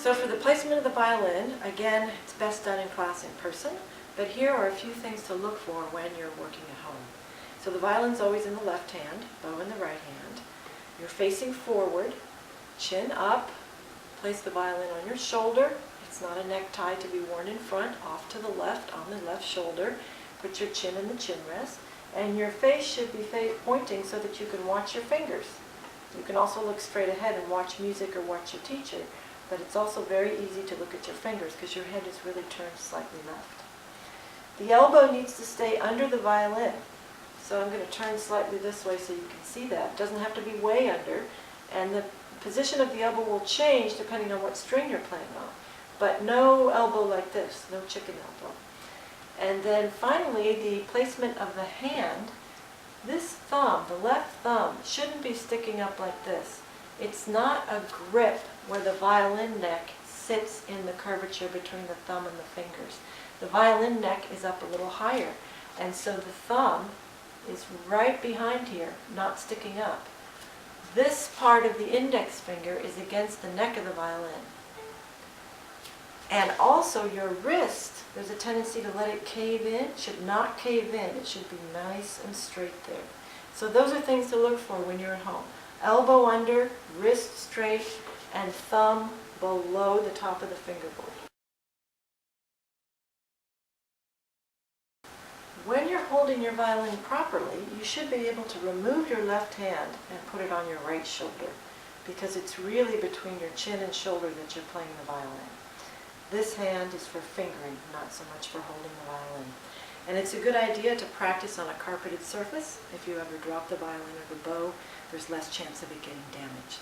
So for the placement of the violin, again, it's best done in class in person, but here are a few things to look for when you're working at home. So the violin's always in the left hand, bow in the right hand. You're facing forward, chin up, place the violin on your shoulder. It's not a necktie to be worn in front, off to the left, on the left shoulder. Put your chin in the chin rest, and your face should be pointing so that you can watch your fingers. You can also look straight ahead and watch music or watch your teacher, but it's also very easy to look at your fingers because your head is really turned slightly left. The elbow needs to stay under the violin. So I'm going to turn slightly this way so you can see that. It doesn't have to be way under, and the position of the elbow will change depending on what string you're playing on. But no elbow like this, no chicken elbow. And then finally, the placement of the hand. This thumb, the left thumb, shouldn't be sticking up like this. It's not a grip where the violin neck sits in the curvature between the thumb and the fingers. The violin neck is up a little higher, and so the thumb is right behind here, not sticking up. This part of the index finger is against the neck of the violin. And also your wrist, there's a tendency to let it cave in. It should not cave in. It should be nice and straight there. So those are things to look for when you're at home. Elbow under, wrist straight, and thumb below the top of the fingerboard. When you're holding your violin properly, you should be able to remove your left hand and put it on your right shoulder, because it's really between your chin and shoulder that you're playing the violin. This hand is for fingering, not so much for holding the violin. And it's a good idea to practice on a carpeted surface. If you ever drop the violin or the bow, there's less chance of it getting damaged.